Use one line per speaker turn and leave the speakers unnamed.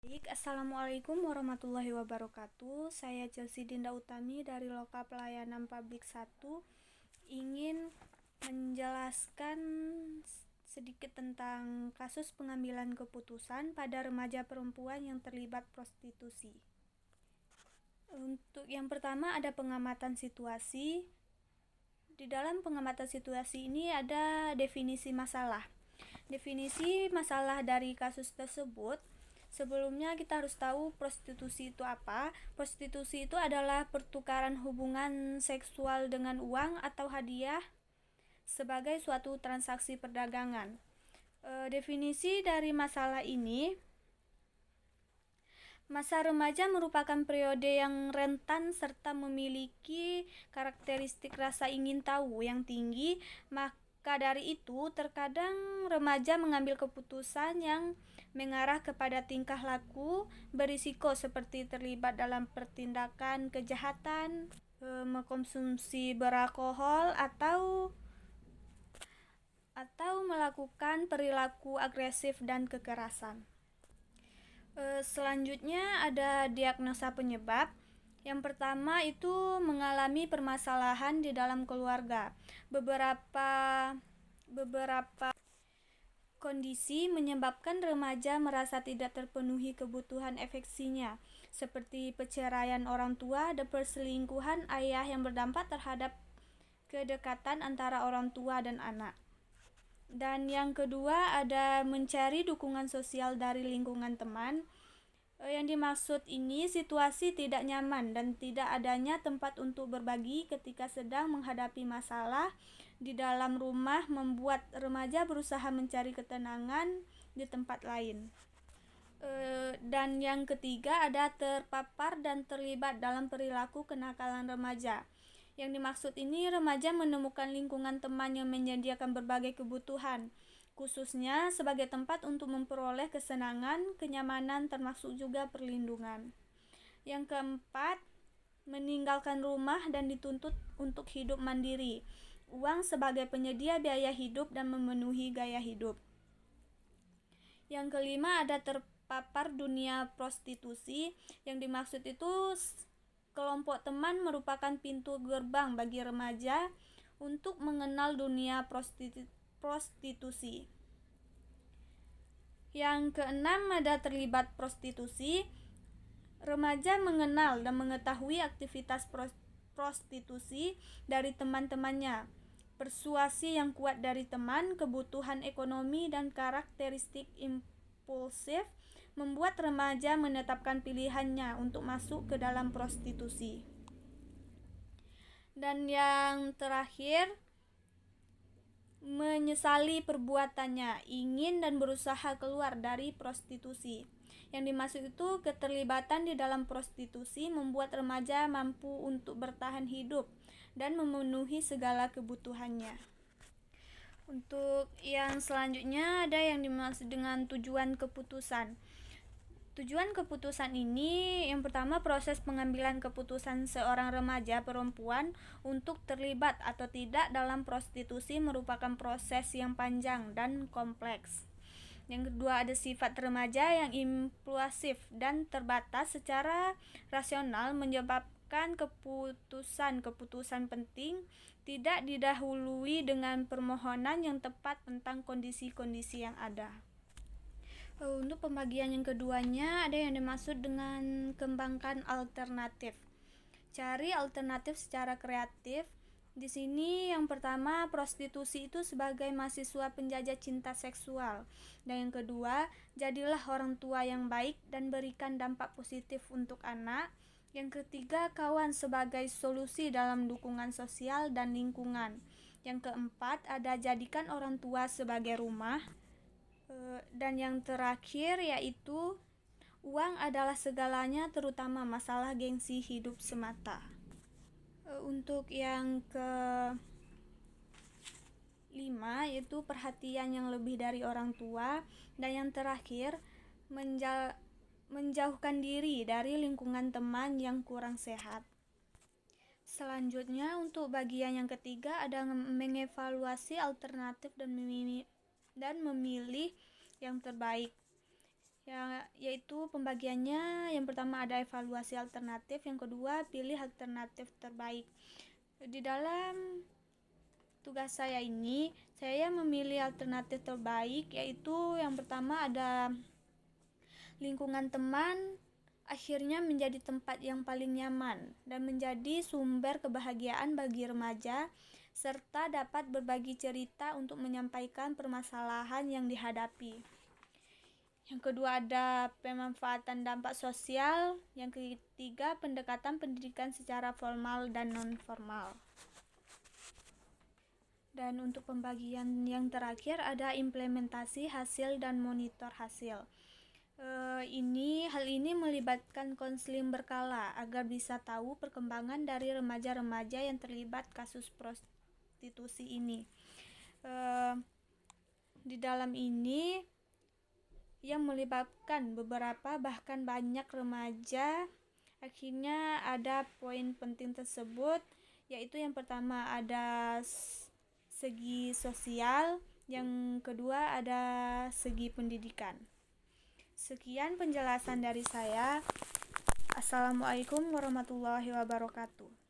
Baik, Assalamualaikum warahmatullahi wabarakatuh. Saya Chelsea Dinda Utami dari Loka Pelayanan Publik 1 ingin menjelaskan sedikit tentang kasus pengambilan keputusan pada remaja perempuan yang terlibat prostitusi. Untuk yang pertama ada pengamatan situasi. Di dalam pengamatan situasi ini ada definisi masalah. Definisi masalah dari kasus tersebut. Sebelumnya kita harus tahu prostitusi itu apa. Prostitusi itu adalah pertukaran hubungan seksual dengan uang atau hadiah sebagai suatu transaksi perdagangan. Definisi dari masalah ini, masa remaja merupakan periode yang rentan serta memiliki karakteristik rasa ingin tahu yang tinggi. Maka dari itu, terkadang remaja mengambil keputusan yang mengarah kepada tingkah laku berisiko seperti terlibat dalam pertindakan kejahatan, mengkonsumsi beralkohol atau melakukan perilaku agresif dan kekerasan. Selanjutnya ada diagnosa penyebab. Yang pertama itu mengalami permasalahan di dalam keluarga. Beberapa kondisi menyebabkan remaja merasa tidak terpenuhi kebutuhan efeksinya, seperti perceraian orang tua dan perselingkuhan ayah yang berdampak terhadap kedekatan antara orang tua dan anak. Dan yang kedua ada mencari dukungan sosial dari lingkungan teman. Yang dimaksud ini situasi tidak nyaman dan tidak adanya tempat untuk berbagi ketika sedang menghadapi masalah di dalam rumah membuat remaja berusaha mencari ketenangan di tempat lain. Dan yang ketiga ada terpapar dan terlibat dalam perilaku kenakalan remaja. Yang dimaksud ini remaja menemukan lingkungan teman yang menyediakan berbagai kebutuhan, khususnya sebagai tempat untuk memperoleh kesenangan, kenyamanan, termasuk juga perlindungan. Yang keempat, meninggalkan rumah dan dituntut untuk hidup mandiri. Uang sebagai penyedia biaya hidup dan memenuhi gaya hidup. Yang kelima ada terpapar dunia prostitusi. Yang dimaksud itu kelompok teman merupakan pintu gerbang bagi remaja untuk mengenal dunia prostitusi. Yang keenam ada terlibat prostitusi. Remaja mengenal dan mengetahui aktivitas prostitusi dari teman-temannya. Persuasi yang kuat dari teman, kebutuhan ekonomi, dan karakteristik impulsif membuat remaja menetapkan pilihannya untuk masuk ke dalam prostitusi. Dan yang terakhir, menyesali perbuatannya, ingin dan berusaha keluar dari prostitusi. Yang dimaksud itu keterlibatan di dalam prostitusi membuat remaja mampu untuk bertahan hidup dan memenuhi segala kebutuhannya. Untuk yang selanjutnya ada yang dimaksud dengan tujuan keputusan. Tujuan keputusan ini yang pertama proses pengambilan keputusan seorang remaja perempuan untuk terlibat atau tidak dalam prostitusi merupakan proses yang panjang dan kompleks. Yang kedua ada sifat remaja yang impulsif dan terbatas secara rasional menyebabkan keputusan penting tidak didahului dengan permohonan yang tepat tentang kondisi-kondisi yang ada. Untuk pembagian yang keduanya ada yang dimaksud dengan kembangkan alternatif. Cari alternatif secara kreatif. Di sini yang pertama prostitusi itu sebagai mahasiswa penjajah cinta seksual. Dan yang kedua, jadilah orang tua yang baik dan berikan dampak positif untuk anak. Yang ketiga, kawan sebagai solusi dalam dukungan sosial dan lingkungan. Yang keempat, ada jadikan orang tua sebagai rumah. Dan yang terakhir yaitu uang adalah segalanya, terutama masalah gengsi hidup semata. Untuk yang kelima yaitu perhatian yang lebih dari orang tua. Dan yang terakhir menjauhkan diri dari lingkungan teman yang kurang sehat. Selanjutnya untuk bagian yang ketiga ada mengevaluasi alternatif dan memilih yang terbaik. yaitu pembagiannya. Yang pertama ada evaluasi alternatif, yang kedua pilih alternatif terbaik. Di dalam tugas saya ini, saya memilih alternatif terbaik, yaitu yang pertama ada lingkungan teman akhirnya menjadi tempat yang paling nyaman dan menjadi sumber kebahagiaan bagi remaja, serta dapat berbagi cerita untuk menyampaikan permasalahan yang dihadapi. Yang kedua ada pemanfaatan dampak sosial. Yang ketiga pendekatan pendidikan secara formal dan non-formal. Dan untuk pembagian yang terakhir ada implementasi hasil dan monitor hasil. Hal ini melibatkan konseling berkala agar bisa tahu perkembangan dari remaja-remaja yang terlibat kasus prostitusi ini. Di dalam ini yang melibatkan beberapa bahkan banyak remaja. Akhirnya ada poin penting tersebut, yaitu yang pertama ada segi sosial, yang kedua ada segi pendidikan. Sekian penjelasan dari saya. Assalamualaikum warahmatullahi wabarakatuh.